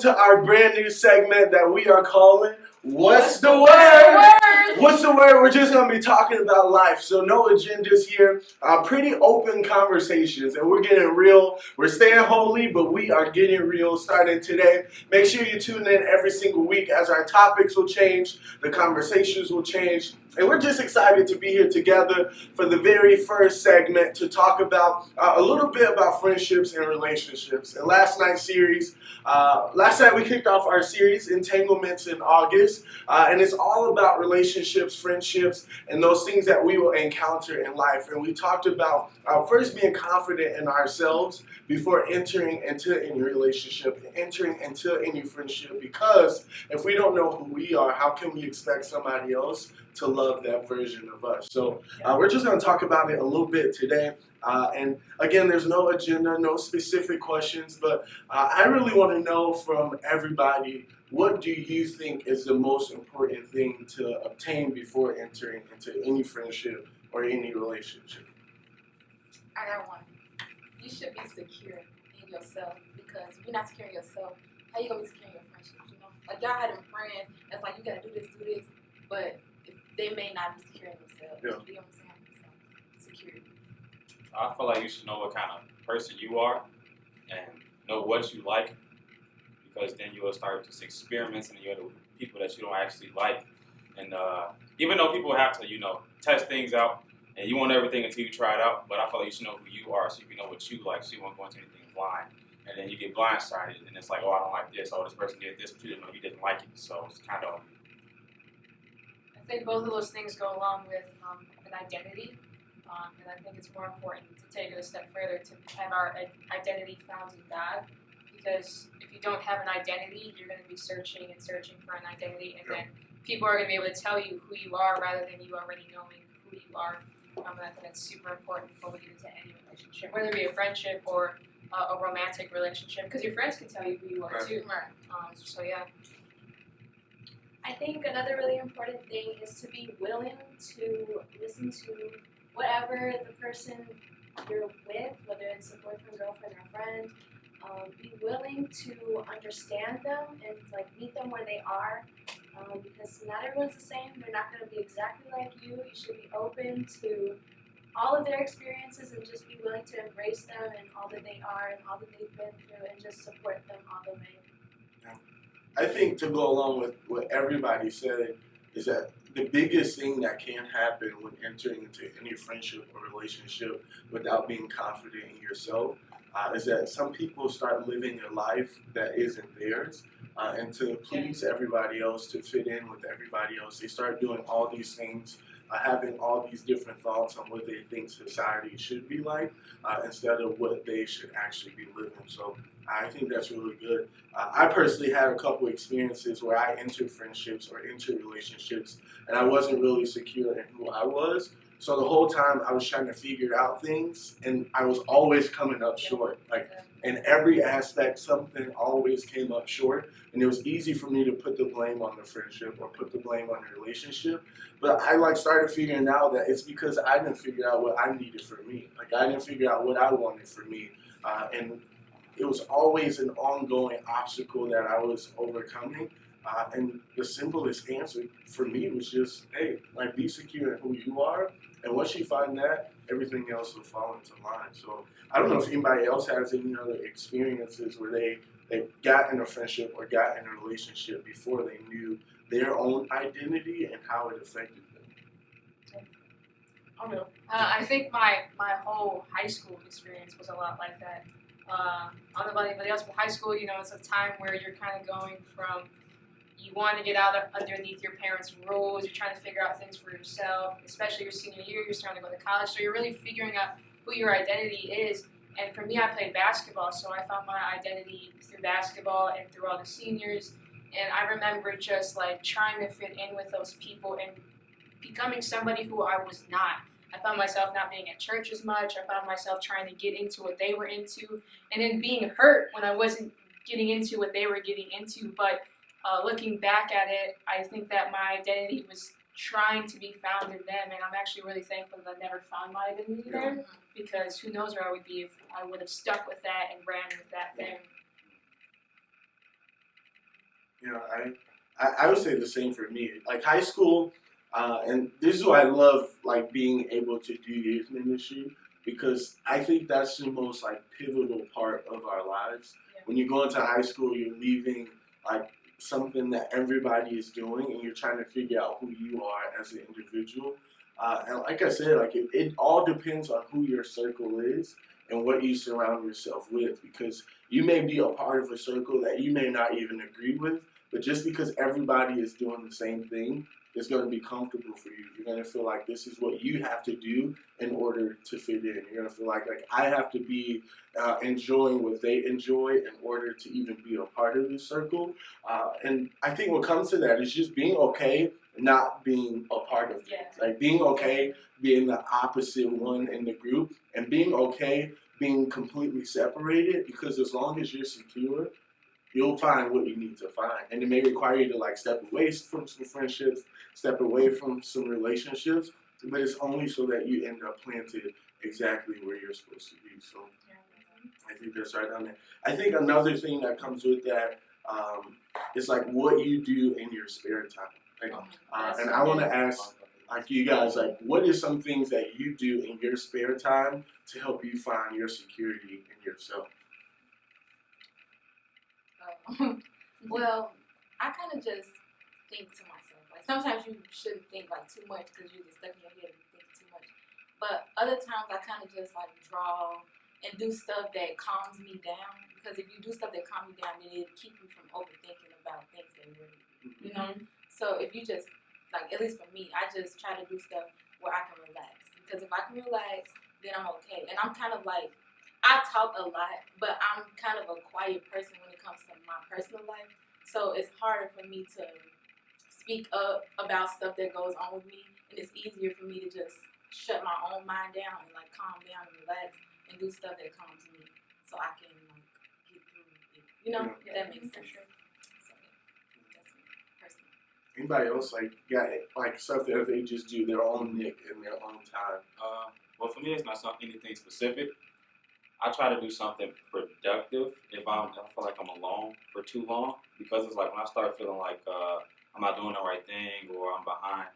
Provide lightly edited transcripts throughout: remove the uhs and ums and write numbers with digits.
to our brand new segment that we are calling What's the Word? What's the Word? We're just going to be talking about life. So no agendas here. Pretty open conversations. And we're getting real. We're staying holy, but we are getting real starting today. Make sure you tune in every single week as our topics will change. The conversations will change. And we're just excited to be here together for the very first segment to talk about a little bit about friendships and relationships. And last night we kicked off our series, Entanglements, in August. And it's all about relationships, friendships, and those things that we will encounter in life. And we talked about first being confident in ourselves before entering into any relationship, entering into any friendship. Because if we don't know who we are, how can we expect somebody else to love that version of us? So we're just going to talk about it a little bit today. And again, there's no agenda, no specific questions, but I really want to know from everybody, what do you think is the most important thing to obtain before entering into any friendship or any relationship? I got one. You should be secure in yourself, because if you're not secure in yourself, how you going to be secure in your friendships, you know? Like, y'all having friends that's like, you got to do this, but they may not be secure in themselves. Yeah. You know what I'm saying? So, security. I feel like you should know what kind of person you are and know what you like, because then you will start just experimenting with other people that you don't actually like. And even though people have to, test things out, and you want everything until you try it out, but I feel like you should know who you are so you can know what you like, so you won't go into anything blind. And then you get blindsided, and it's like, oh, I don't like this, oh, this person did this, but you didn't know you didn't like it. So it's kind of... I think both of those things go along with an identity, and I think it's more important to take it a step further to have our identity found in God, because if you don't have an identity, you're going to be searching for an identity, and then people are going to be able to tell you who you are rather than you already knowing who you are. And I think that's super important before we get into any relationship, whether it be a friendship or a romantic relationship, because your friends can tell you who you are too. So yeah. I think another really important thing is to be willing to listen to whatever the person you're with, whether it's a boyfriend, girlfriend, or friend. Be willing to understand them and meet them where they are, because not everyone's the same. They're not going to be exactly like you. You should be open to all of their experiences and just be willing to embrace them and all that they are and all that they've been through, and just support them all the way. I think to go along with what everybody said is that the biggest thing that can happen when entering into any friendship or relationship without being confident in yourself is that some people start living a life that isn't theirs, and to please everybody else, to fit in with everybody else. They start doing all these things, having all these different thoughts on what they think society should be like, instead of what they should actually be living. So I think that's really good. I personally had a couple experiences where I entered friendships or entered relationships, and I wasn't really secure in who I was. So the whole time I was trying to figure out things, and I was always coming up short. In every aspect, something always came up short, and it was easy for me to put the blame on the friendship or put the blame on the relationship. But I started figuring out that it's because I didn't figure out what I needed for me. I didn't figure out what I wanted for me, and it was always an ongoing obstacle that I was overcoming. And the simplest answer for me was just, hey, be secure in who you are. And once you find that, everything else will fall into line. So I don't know if anybody else has any other experiences where they got in a friendship or got in a relationship before they knew their own identity and how it affected them. I don't know. I think my whole high school experience was a lot like that. I don't know about anybody else, but high school, it's a time where you're kind of going from, you want to get out underneath your parents' rules, you're trying to figure out things for yourself, especially your senior year, you're starting to go to college, so you're really figuring out who your identity is. And for me, I played basketball, so I found my identity through basketball and through all the seniors. And I remember just trying to fit in with those people and becoming somebody who I was not. I found myself not being at church as much. I found myself trying to get into what they were into, and then being hurt when I wasn't getting into what they were getting into. But looking back at it, I think that my identity was trying to be found in them, and I'm actually really thankful that I never found my identity there, because who knows where I would be if I would have stuck with that and ran with that thing. You know, I would say the same for me. Like high school, and this is why I love like being able to do youth ministry, because I think that's the most like pivotal part of our lives. Yeah. When you go into high school, you're leaving like something that everybody is doing, and you're trying to figure out who you are as an individual. And like I said, like it all depends on who your circle is and what you surround yourself with, because you may be a part of a circle that you may not even agree with, but just because everybody is doing the same thing, it's going to be comfortable for you. You're going to feel like this is what you have to do in order to fit in. You're going to feel like I have to be enjoying what they enjoy in order to even be a part of this circle. And I think what comes to that is just being okay not being a part of it. Yeah. Like being okay being the opposite one in the group, and being okay being completely separated, because as long as you're secure, you'll find what you need to find. And it may require you to like step away from some friendships, step away from some relationships, but it's only so that you end up planted exactly where you're supposed to be. So I think that's right on there. I think another thing that comes with that is like what you do in your spare time. Like, and I want to ask like you guys, like what are some things that you do in your spare time to help you find your security in yourself? Well, I kind of just think to myself. Like sometimes you shouldn't think like too much because you're just stuck in your head and thinking too much. But other times I kind of just like draw and do stuff that calms me down. Because if you do stuff that calms you down, then it'll keep you from overthinking about things that really, you know. So if you just like, at least for me, I just try to do stuff where I can relax. Because if I can relax, then I'm okay. And I'm kind of like, I talk a lot, but I'm kind of a quiet person when it comes to my personal life. So it's harder for me to speak up about stuff that goes on with me. And it's easier for me to just shut my own mind down and like calm down and relax and do stuff that calms me so I can like get through it. You know, if that makes sense. So yeah, that's me personally. Anybody else like got like stuff that they just do their own nick in their own time? Well, for me, it's not anything specific. I try to do something productive if I feel like I'm alone for too long, because it's like when I start feeling like I'm not doing the right thing or I'm behind,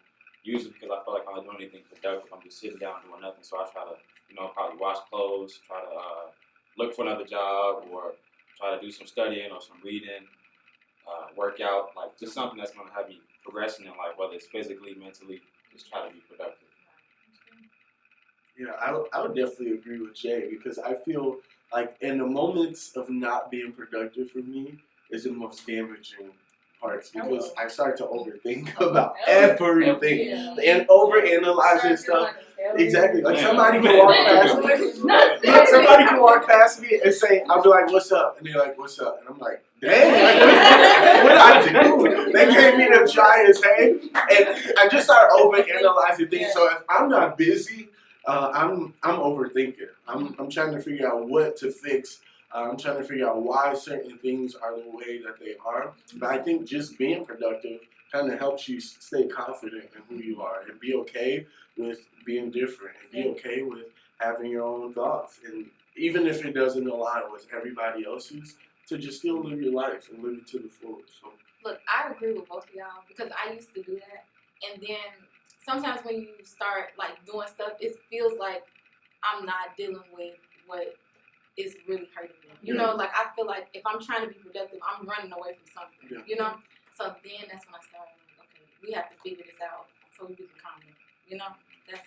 usually because I feel like I'm not doing anything productive, I'm just sitting down doing nothing. So I try to, probably wash clothes, try to look for another job, or try to do some studying or some reading, work out, like just something that's going to have me progressing in life, whether it's physically, mentally, just try to be productive. Yeah, I would definitely agree with Jay, because I feel like in the moments of not being productive for me is the most damaging parts, because I start to overthink about everything and overanalyzing stuff. Exactly. Like somebody can walk past me. Somebody can walk past me and say, I'll be like, "What's up?" And they're like, "What's up?" And I'm like, "Dang, like, what did I do?" They gave me the driest hey, and I just start overanalyzing things. So if I'm not busy, I'm overthinking. I'm trying to figure out what to fix. I'm trying to figure out why certain things are the way that they are. But I think just being productive kind of helps you stay confident in who you are and be okay with being different and be okay with having your own thoughts. And even if it doesn't align with everybody else's, to just still live your life and live it to the fullest. So. Look, I agree with both of y'all because I used to do that. And then sometimes when you start like doing stuff, it feels like I'm not dealing with what is really hurting me. You know, like I feel like if I'm trying to be productive, I'm running away from something. You know? So then that's when I started like, okay, we have to figure this out so we can calm down. You know?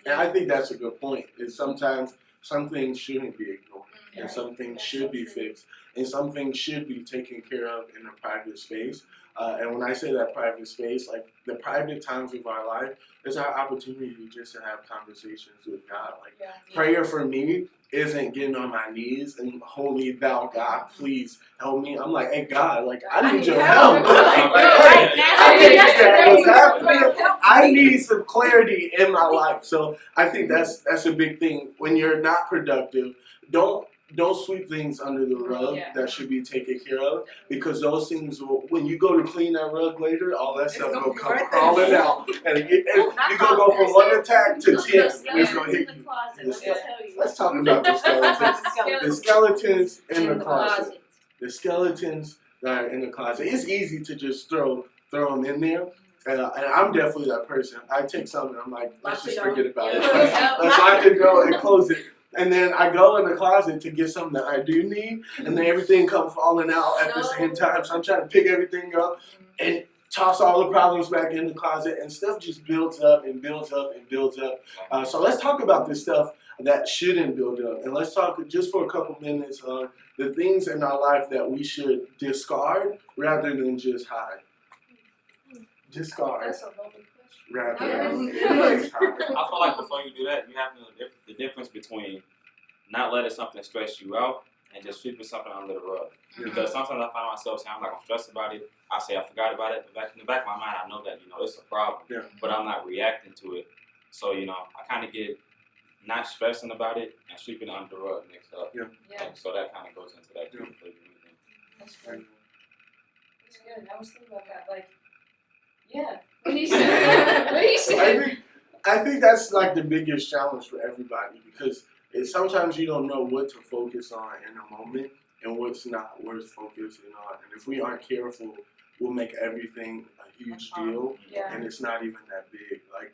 And I think that's a good point. Is sometimes some things shouldn't be ignored, and some things should be fixed, and some things should be taken care of in a private space. And when I say that private space, like the private times of our life, is our opportunity just to have conversations with God. Like prayer for me isn't getting on my knees and holy thou God, please help me. I'm like, hey God, like I need your help. I need some clarity in my life. So I think that's a big thing. When you're not productive, don't sweep things under the rug that should be taken care of, because those things will, when you go to clean that rug later, all that stuff will come crawling out, and you're gonna go from one attack to 10. It's gonna hit you. Let's talk about the skeletons. The skeletons in the closet. The skeletons that are in the closet. It's easy to just throw them in there. And I'm definitely that person. I take something, I'm like, let's just forget about it. Let's lock it, go, and close it. And then I go in the closet to get something that I do need, and then everything comes falling out at the same time. So I'm trying to pick everything up and toss all the problems back in the closet, and stuff just builds up and builds up and builds up. So let's talk about this stuff that shouldn't build up, and let's talk just for a couple minutes on the things in our life that we should discard rather than just hide. Discard That's a lovely question. rather Yeah. than just hide. I feel like before you do that, you have to know the difference between not letting something stress you out and just sweeping something under the rug. Because sometimes I find myself saying, I'm like, I'm stressed about it. I say I forgot about it, but in the back of my mind, I know that, it's a problem. Yeah. But I'm not reacting to it. So, I kind of get not stressing about it and sweeping it under the rug mixed up. Yeah. Yeah, And so that kind of goes into that. Yeah. that's good. That's good. I was thinking about that. Like, yeah. What do you say? What do you say? I think that's like the biggest challenge for everybody, because sometimes you don't know what to focus on in a moment and what's not worth focusing on. And if we aren't careful, we'll make everything a huge deal, Yeah. and it's not even that big. Like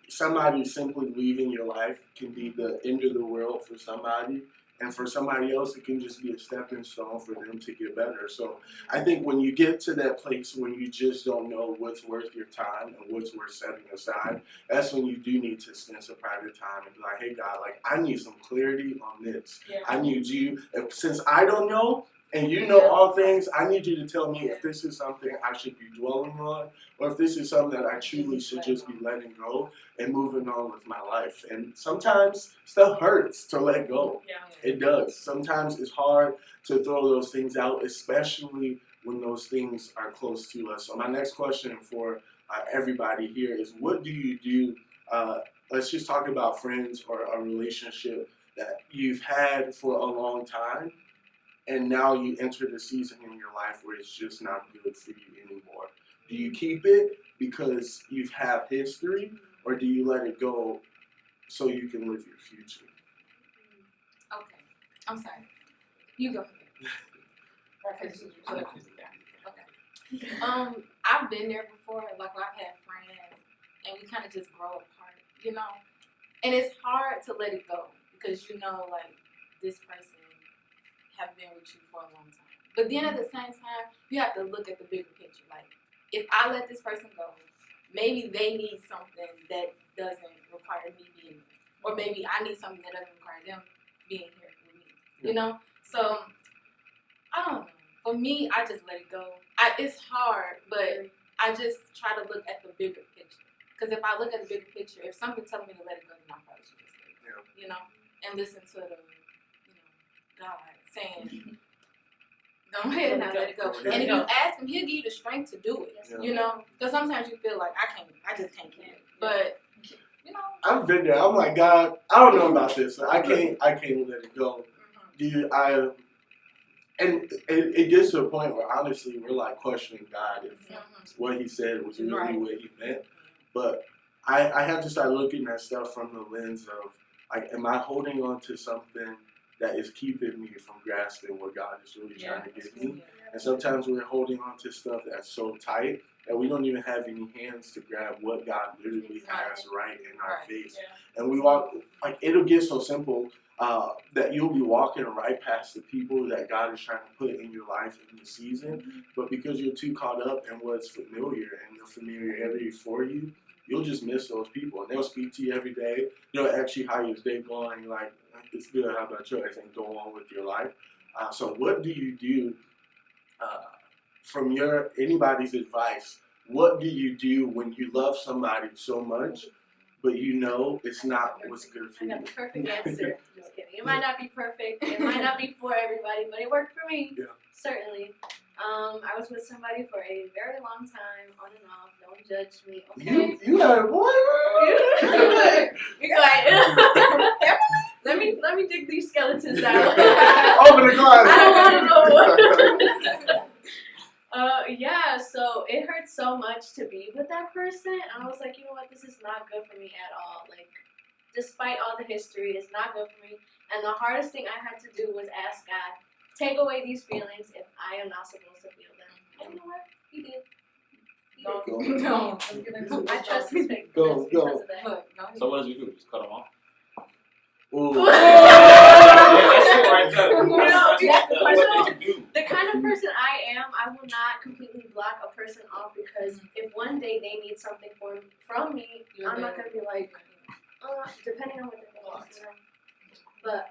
somebody simply leaving your life can be the end of the world for somebody, and for somebody else it can just be a stepping stone for them to get better. So I think when you get to that place when you just don't know what's worth your time and what's worth setting aside, that's when you do need to spend some private time and be like, hey God, like I need some clarity on this. Yeah. I need you, since I don't know and you know all things, I need you to tell me if this is something I should be dwelling on, or if this is something that I truly should just be letting go and moving on with my life. And sometimes stuff hurts to let go. Yeah. It does. Sometimes it's hard to throw those things out, especially when those things are close to us. So my next question for everybody here is, what do you do? Let's just talk about friends or a relationship that you've had for a long time, and now you enter the season in your life where it's just not good for you anymore. Do you keep it because you have history, or do you let it go so you can live your future? Okay. I'm sorry. You go. I've been there before. Like I've had friends, and we kind of just grow apart, And it's hard to let it go because like this person have been with you for a long time. But then at the same time, you have to look at the bigger picture. Like if I let this person go, maybe they need something that doesn't require me being there, or maybe I need something that doesn't require them being here with me. So I don't know. For me, I just let it go. It's hard, but I just try to look at the bigger picture. Because if I look at the bigger picture, if something's telling me to let it go, then I probably should just let it go. And listen to the, God saying, go ahead now, let it go. And if you ask him, he'll give you the strength to do it. Because sometimes you feel like I just can't do it. But I've been there. I'm like, God, I don't know about this. I can't let it go. And it gets to a point where honestly we're like questioning God if what He said was really what He meant. But I have to start looking at stuff from the lens of like, am I holding on to something that is keeping me from grasping what God is really trying to give me? And sometimes we're holding on to stuff that's so tight that we don't even have any hands to grab what God literally has right in our face. And we walk, like, it'll get so simple that you'll be walking right past the people that God is trying to put in your life in the season, but because you're too caught up in what's familiar and the familiarity for you, you'll just miss those people. And they'll speak to you every day. They'll ask you how your day going, like, it's good, how about yours, and go on with your life. So what do you do from anybody's advice? What do you do when you love somebody so much, but it's not what's good for I you? got the perfect answer. Just kidding. It might not be perfect. It might not be for everybody, but it worked for me. Yeah. Certainly. I was with somebody for a very long time, on and off. No one judged me. Okay. You had a boy? You're like, let me dig these skeletons out. Open the closet. I don't want to know. Yeah, so it hurt so much to be with that person. I was like, you know what, this is not good for me at all. Like, despite all the history, it's not good for me. And the hardest thing I had to do was ask God take away these feelings if I am not supposed to feel them. And you know what? He did. He Go. did. No. I trust his faithfulness Go. because of that. Look, no, So what did you do? Just cut them off? Ooh. Yeah, that's it right there. No, That's that's the what person- did you do? The kind of person I am, I will not completely block a person off because if one day they need something from me, I'm not gonna be like, depending on what they're going through, you know. But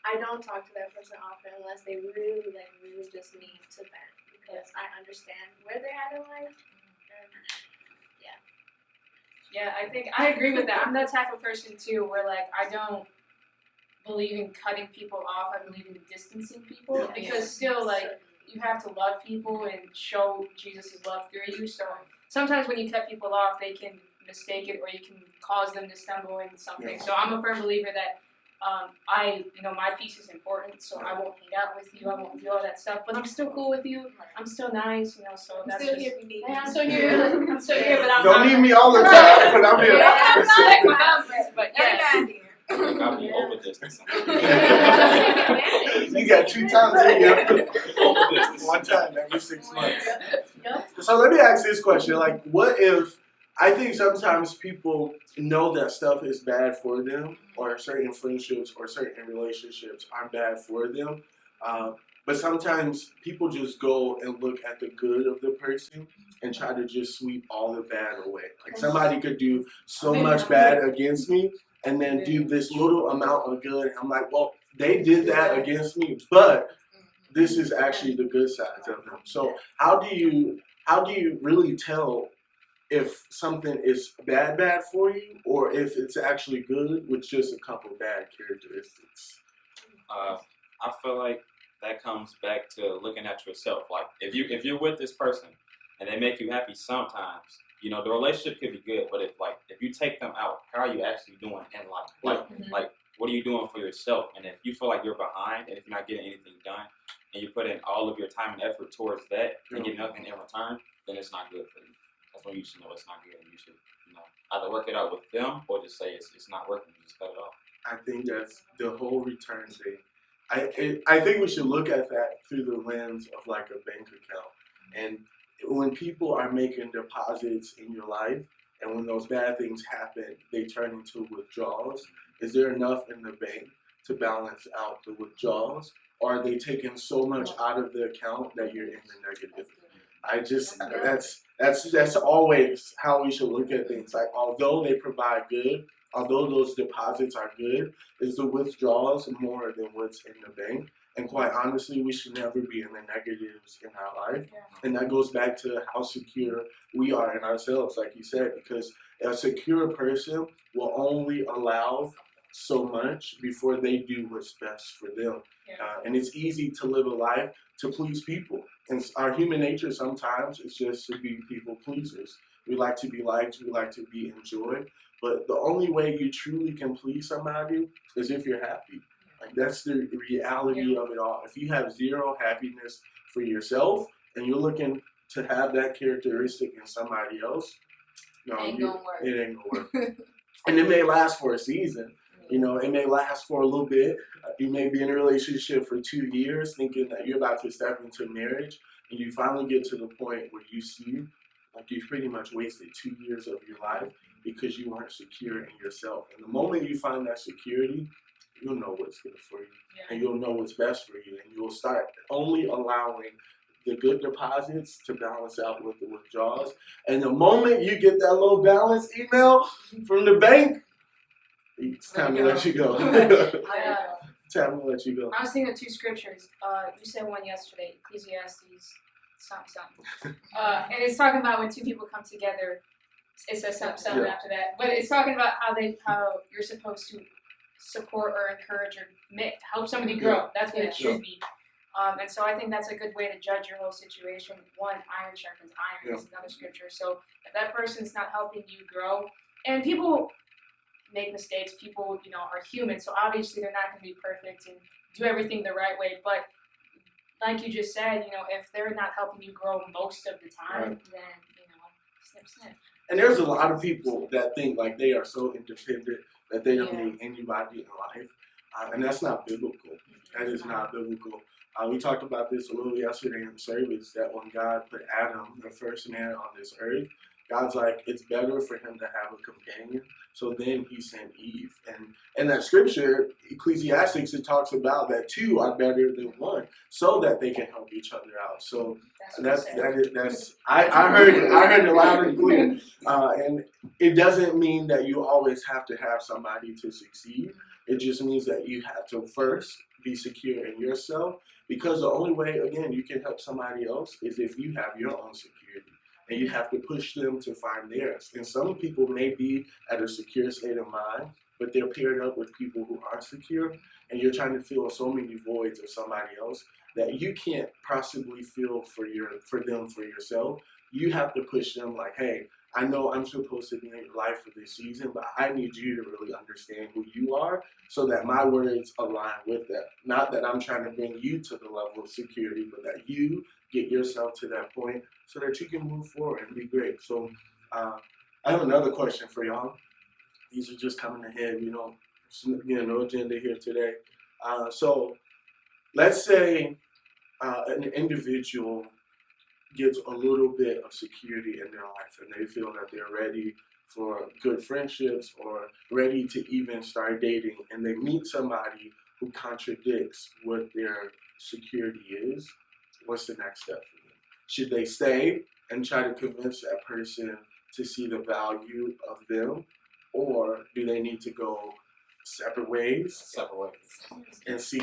I don't talk to that person often unless they really just need to vent because I understand where they're at in life. And Yeah, I think I agree with that. I'm that type of person too, where like I don't believe in cutting people off. I believe in distancing people Yeah. because still like you have to love people and show Jesus' love through you. So sometimes when you cut people off, they can mistake it or you can cause them to stumble into something. Yeah. So I'm a firm believer that my peace is important. So I won't hang out with you. I won't do all that stuff. But I'm still cool with you. I'm still nice. So I'm that's still just. here if you need Yeah, I'm me. still here. I'm still here, but I'm Don't not. need me all the time, but I'm here. Yeah, I'm not like my boundaries, but Every yeah. now and then. You gotta be over distance. You got 2 times a year. Over distance. One time every 6 months. Yep. So let me ask this question: like, what if? I think sometimes people know that stuff is bad for them, or certain friendships or certain relationships are bad for them. But sometimes people just go and look at the good of the person and try to just sweep all the bad away. Like somebody could do so much bad against me and then do this little amount of good. I'm like, well, they did that against me, but this is actually the good sides of them. So how do you really tell if something is bad for you or if it's actually good with just a couple bad characteristics? I feel like that comes back to looking at yourself. Like if you're with this person and they make you happy sometimes, the relationship could be good, but if you take them out, how are you actually doing in life? Like what are you doing for yourself? And if you feel like you're behind and if you're not getting anything done and you put in all of your time and effort towards that and get nothing in return, then it's not good for you. That's when you should know it's not good and you should, either work it out with them or just say it's not working and just cut it off. I think that's the whole return thing. I think we should look at that through the lens of like a bank account. And when people are making deposits in your life, and when those bad things happen, they turn into withdrawals. Is there enough in the bank to balance out the withdrawals? Or are they taking so much out of the account that you're in the negative? That's always how we should look at things. Like, although they provide good, although those deposits are good, is the withdrawals more than what's in the bank. And quite honestly, we should never be in the negatives in our life. Yeah. And that goes back to how secure we are in ourselves, like you said, because a secure person will only allow so much before they do what's best for them. And it's easy to live a life to please people. And our human nature sometimes is just to be people pleasers. We like to be liked, we like to be enjoyed. But the only way you truly can please somebody is if you're happy. Like that's the reality of it all. If you have zero happiness for yourself and you're looking to have that characteristic in somebody else, no, Ain't gonna work. It ain't gonna work. And it may last for a season. It may last for a little bit. You may be in a relationship for 2 years thinking that you're about to step into marriage, and you finally get to the point where you see like you've pretty much wasted 2 years of your life because you weren't secure in yourself. And the moment you find that security, you'll know what's good for you, and you'll know what's best for you, and you'll start only allowing the good deposits to balance out with the withdrawals. And the moment you get that little balance email from the bank, it's time to let you go. Time to let you go. I was thinking of 2 scriptures. You said one yesterday, Ecclesiastes something. And it's talking about when 2 people come together. It says something after that, but it's talking about how you're supposed to support or encourage or help somebody grow. That's what it should be. And so I think that's a good way to judge your whole situation. One, iron sharpens iron is another scripture. So if that person's not helping you grow, and people make mistakes, people, are human, so obviously they're not going to be perfect and do everything the right way, but like you just said, if they're not helping you grow most of the time, then, snip. And there's a lot of people that think like they are so independent that they don't need anybody in life, and that's not biblical. That is not biblical. We talked about this a little yesterday in the service, that when God put Adam, the first man on this earth, God's like, it's better for him to have a companion. So then he sent Eve. And in that scripture, Ecclesiastes, it talks about that two are better than one, so that they can help each other out. So I heard it loud and clear. And it doesn't mean that you always have to have somebody to succeed. It just means that you have to first be secure in yourself, because the only way, again, you can help somebody else is if you have your own security. And you have to push them to find theirs. And some people may be at a secure state of mind, but they're paired up with people who aren't secure, and you're trying to fill so many voids of somebody else that you can't possibly feel for them for yourself. You have to push them like, hey, I know I'm supposed to be in your life for this season, but I need you to really understand who you are so that my words align with that. Not that I'm trying to bring you to the level of security, but that you get yourself to that point so that you can move forward and be great. So I have another question for y'all. These are just coming ahead, no agenda here today. So let's say an individual gets a little bit of security in their life and they feel that they're ready for good friendships or ready to even start dating, and they meet somebody who contradicts what their security is. What's the next step for them? Should they stay and try to convince that person to see the value of them, or do they need to go separate ways and seek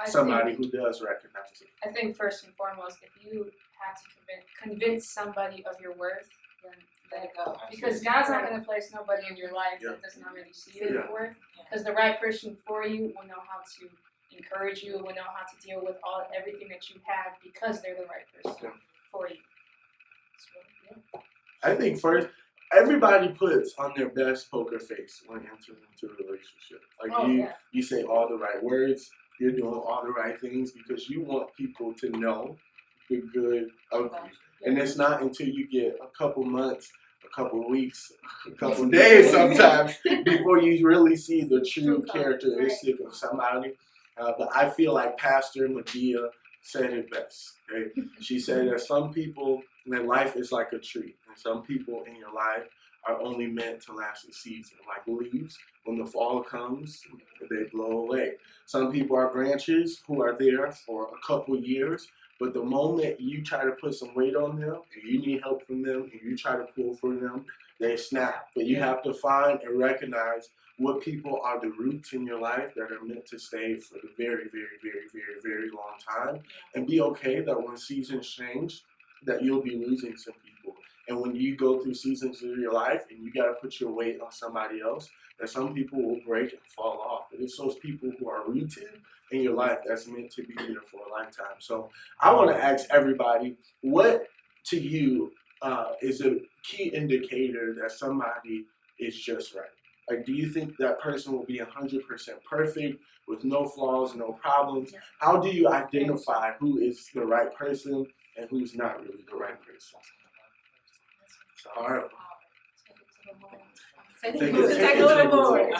somebody who does recognize it? I think first and foremost, if you have to convince somebody of your worth, then let it go. Because God's not going to place nobody in your life that does not really see your worth. Because the right person for you will know how to encourage you, will know how to deal with everything that you have, because they're the right person for you. I think first, everybody puts on their best poker face when entering into a relationship. Like you say all the right words, you're doing all the right things because you want people to know the good of you. And it's not until you get a couple months, a couple weeks, a couple days sometimes before you really see the true characteristic of somebody. But I feel like Pastor Medea said it best. Okay? She said that some people, their life is like a tree, and some people in your life are only meant to last a season, like leaves. When the fall comes, they blow away. Some people are branches who are there for a couple years, but the moment you try to put some weight on them, and you need help from them, and you try to pull for them, they snap. But you have to find and recognize what people are the roots in your life that are meant to stay for the very, very, very, very, very long time, and be okay that when seasons change, that you'll be losing some people. And when you go through seasons of your life and you got to put your weight on somebody else, that some people will break and fall off. But it's those people who are rooted in your life that's meant to be here for a lifetime. So I want to ask everybody, what to you is a key indicator that somebody is just right? Like, do you think that person will be 100% perfect with no flaws, no problems? How do you identify who is the right person and who's not really the right person? All right. Take it to the board.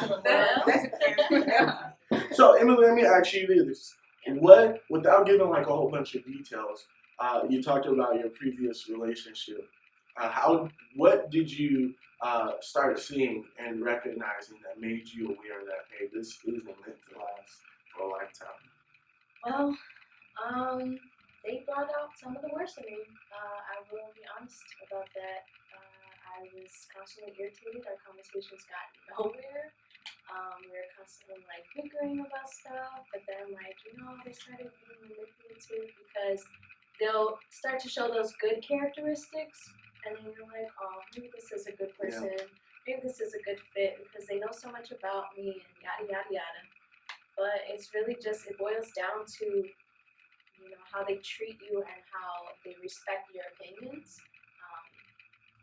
So, Emily, let me ask you this. What, without giving like a whole bunch of details, you talked about your previous relationship. What did you start seeing and recognizing that made you aware that, hey, this isn't meant to last for a lifetime? Well, they brought out some of the worst of me. I will be honest about that. I was constantly irritated. Our conversations got nowhere. We were constantly like bickering about stuff, but then they started being manipulative because they'll start to show those good characteristics, and then you're like, oh, maybe this is a good person. Maybe this is a good fit because they know so much about me and yada yada yada. But it's really just, it boils down to how they treat you and how they respect your opinions,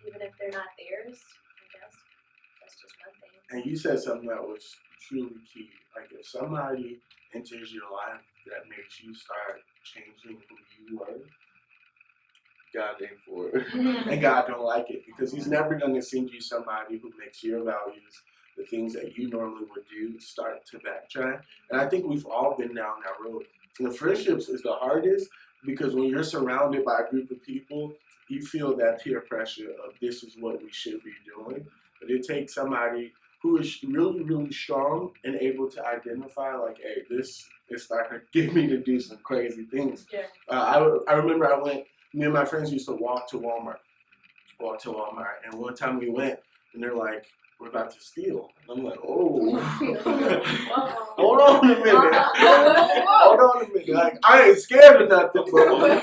even if they're not theirs. I guess that's just one thing. And you said something that was truly key. Like, if somebody enters your life that makes you start changing who you were, God ain't for it. And God don't like it, because He's never going to send you somebody who makes your values, the things that you normally would do, start to backtrack. And I think we've all been down that road. the friendships is the hardest because when you're surrounded by a group of people, you feel that peer pressure of this is what we should be doing. But it takes somebody who is really, really strong and able to identify, like, hey, this is starting to get me to do some crazy things. Yeah. I remember me and my friends used to walk to Walmart, and one time we went, and they're like, we're about to steal. And I'm like, oh. Hold on a minute. Hold on a minute. Like, I ain't scared of nothing, bro. Like,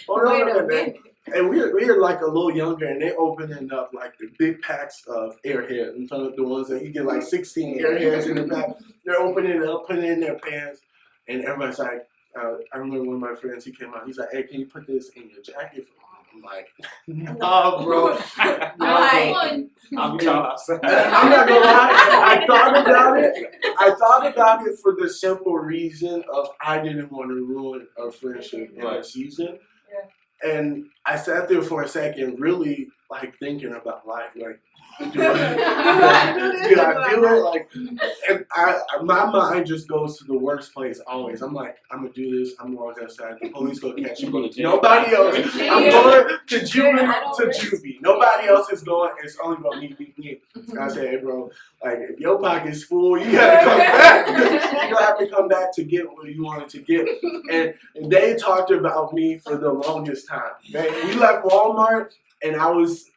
hold on a minute. And we're like a little younger, and they're opening up like the big packs of Airheads. I'm talking about the ones that you get like 16 Airheads in the pack. They're opening it up, putting it in their pants, and everybody's like, I remember one of my friends, he came out, he's like, hey, can you put this in your jacket for me? I'm like, nah, bro. I'm outside. I'm not gonna lie, I thought about it for the simple reason of I didn't want to ruin a friendship in a season. And I sat there for a second, really like thinking about life, like, do I do it? Like, and my mind just goes to the worst place always. I'm like, I'm gonna do this. I'm going outside. The police gonna catch me. Nobody else. I'm going to juvie. Nobody else is going. It's only gonna me. And I say, hey, bro, like if your pocket's full, you gotta come back. You gonna have to come back to get what you wanted to get. And they talked about me for the longest time. Okay? We left Walmart, and I was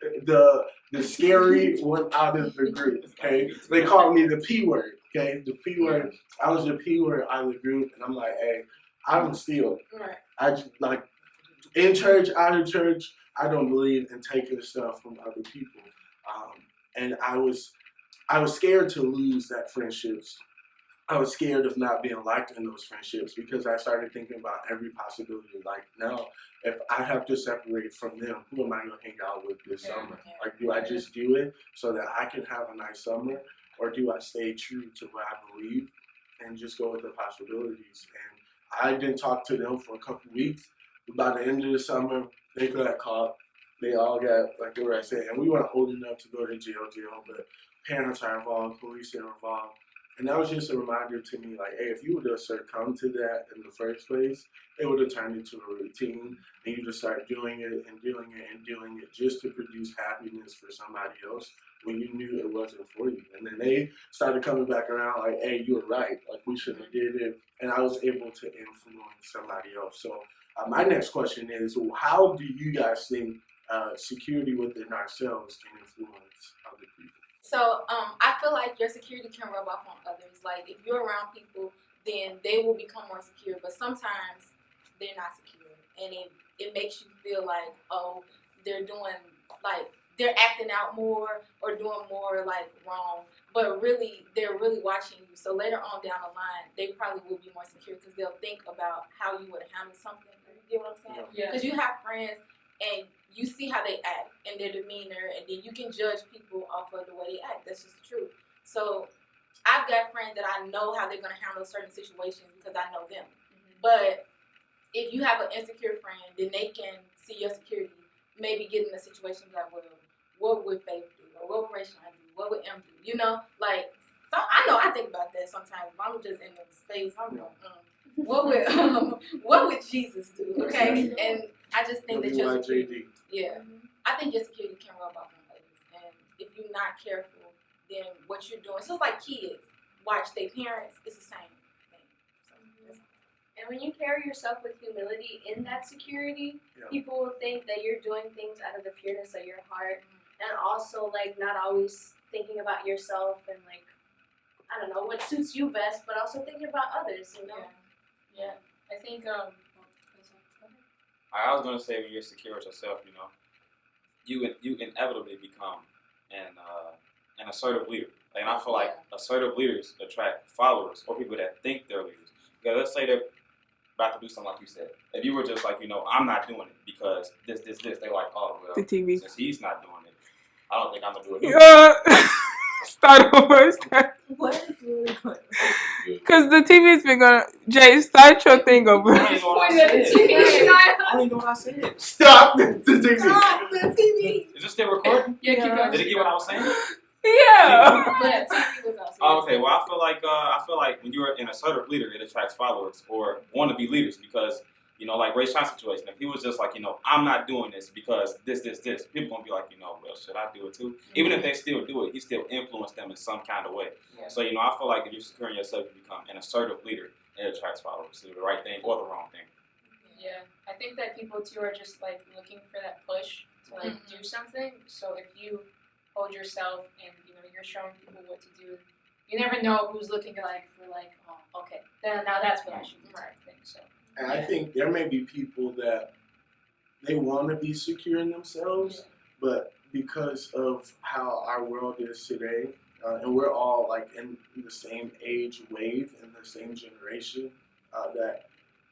the scary one out of the group, okay? They called me the P word, okay? The P word. I was the P word out of the group, and I'm like, hey, I don't steal. Right. I just, like, in church, out of church, I don't believe in taking stuff from other people. And I was scared to lose that friendships. I was scared of not being liked in those friendships because I started thinking about every possibility. Like, now, if I have to separate from them, who am I going to hang out with this summer? Like, do I just do it so that I can have a nice summer? Or do I stay true to what I believe and just go with the possibilities? And I didn't talk to them for a couple weeks. By the end of the summer, they got caught. They all got, like what I said, and we weren't old enough to go to jail, but parents are involved, police are involved. And that was just a reminder to me, like, hey, if you would have succumbed to that in the first place, it would have turned into a routine, and you just start doing it and doing it and doing it just to produce happiness for somebody else when you knew it wasn't for you. And then they started coming back around like, hey, you were right, like we shouldn't have did it, and I was able to influence somebody else. So my next question is, how do you guys think security within ourselves can influence other people? So I feel like your security can rub off on others. Like if you're around people, then they will become more secure. But sometimes they're not secure, and it makes you feel like, oh, they're doing like they're acting out more or doing more like wrong. But really, they're really watching you. So later on down the line, they probably will be more secure because they'll think about how you would handle something. You get what I'm saying? Yeah. Because you have friends and you see how they act and their demeanor, and then you can judge people off of the way they act. That's just the truth. So I've got friends that I know how they're going to handle certain situations because I know them. Mm-hmm. But if you have an insecure friend, then they can see your security, maybe get in a situation like, well, what would Faith do? Or what would Rachel do? What would M do? You know? Like, so I know I think about that sometimes. If I'm just in the space, I'm like, what would Jesus do? Okay? And I just think that your security, I think your security can rub off on others. And if you're not careful, then what you're doing, so it's like kids watch their parents, it's the same thing. So, and when you carry yourself with humility in that security, people will think that you're doing things out of the pureness of your heart, and also like not always thinking about yourself and like, I don't know, what suits you best, but also thinking about others, you know? Yeah. I think I was gonna say, when you're secure with yourself, you know, you inevitably become an assertive leader. And I feel like assertive leaders attract followers or people that think they're leaders. Because let's say they're about to do something like you said. If you were just like, you know, I'm not doing it because this, they're like, oh well, the TV. Since he's not doing it, I don't think I'm gonna do it either. Start over. what is really going on? Because the TV's been gonna. Jay, start your thing over. I don't even know what I said. I don't even know what I said. Stop the TV. Stop the TV. Is this still recording? Yeah, keep going. Did it get what I was saying? Yeah. But TV was also. Oh, okay, well, I feel like when you're an assertive leader, it attracts followers or want to be leaders because, you know, like Ray Sean's situation. If he was just like, you know, I'm not doing this because this, people gonna be like, you know, well, should I do it too? Even if they still do it, he still influenced them in some kind of way. Yeah. So, you know, I feel like if you're securing yourself, you become an assertive leader. It attracts followers to do the right thing or the wrong thing. Yeah, I think that people too are just like looking for that push to like do something. So if you hold yourself and you know you're showing people what to do, you never know who's looking like for like, oh, okay, then now that's what I should do type thing. So And I think there may be people that they want to be secure in themselves, but because of how our world is today, and we're all like in the same age wave, in the same generation, that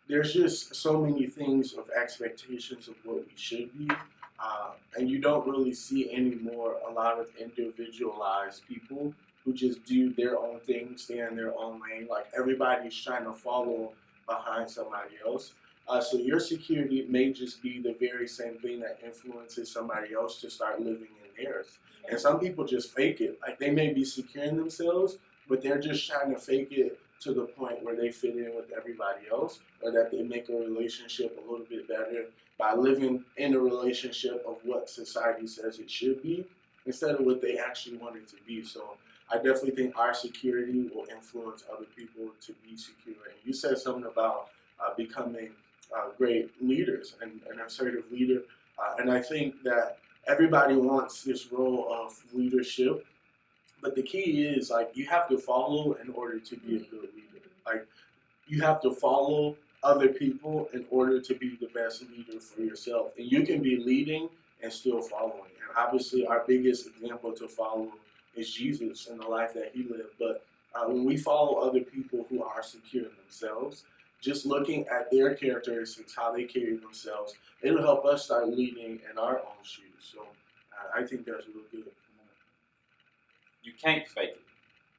there's just so many things of expectations of what we should be, and you don't really see anymore a lot of individualized people who just do their own thing, stay in their own lane. Like everybody's trying to follow behind somebody else. So your security may just be the very same thing that influences somebody else to start living in theirs. And some people just fake it. Like they may be secure in themselves, but they're just trying to fake it to the point where they fit in with everybody else, or that they make a relationship a little bit better by living in a relationship of what society says it should be, instead of what they actually want it to be. So I definitely think our security will influence other people to be secure. And you said something about becoming great leaders and an assertive leader. And I think that everybody wants this role of leadership, but the key is like you have to follow in order to be a good leader. Like you have to follow other people in order to be the best leader for yourself. And you can be leading and still following. And obviously our biggest example to follow is Jesus and the life that he lived. But when we follow other people who are secure in themselves, just looking at their characteristics, how they carry themselves, it'll help us start leading in our own shoes. So I think that's real good. You can't fake it.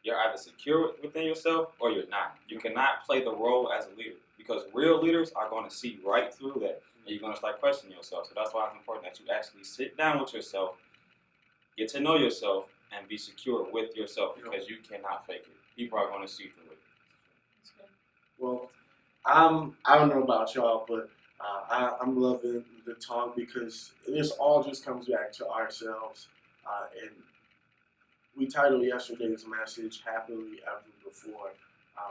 You're either secure within yourself or you're not. You cannot play the role as a leader because real leaders are going to see right through that and you're going to start questioning yourself. So that's why it's important that you actually sit down with yourself, get to know yourself, and be secure with yourself because you cannot fake it. People are going to see through it. Well, I don't know about y'all, but I'm loving the talk because this all just comes back to ourselves. And we titled yesterday's message "Happily Ever Before."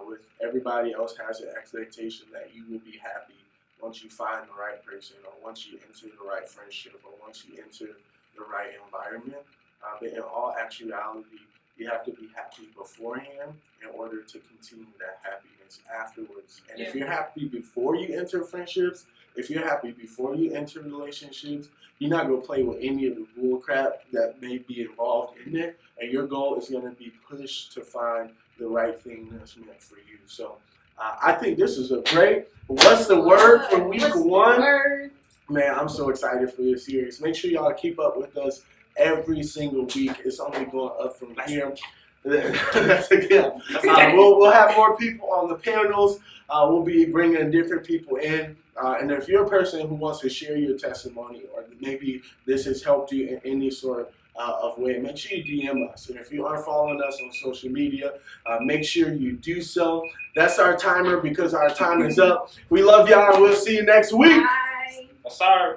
With everybody else has an expectation that you will be happy once you find the right person, or once you enter the right friendship, or once you enter the right environment. But in all actuality, you have to be happy beforehand in order to continue that happiness afterwards. And if you're happy before you enter friendships, if you're happy before you enter relationships, you're not going to play with any of the bull crap that may be involved in there. And your goal is going to be pushed to find the right thing that's meant for you. So I think this is a great, what's the word for week one? Man, I'm so excited for this series. Make sure y'all keep up with us every single week. It's only going up from here. We'll have more people on the panels. We'll be bringing different people in. And if you're a person who wants to share your testimony, or maybe this has helped you in any sort of way, make sure you DM us. And if you aren't following us on social media, make sure you do so. That's our timer because our time is up. We love y'all and we'll see you next week. Bye. Sorry.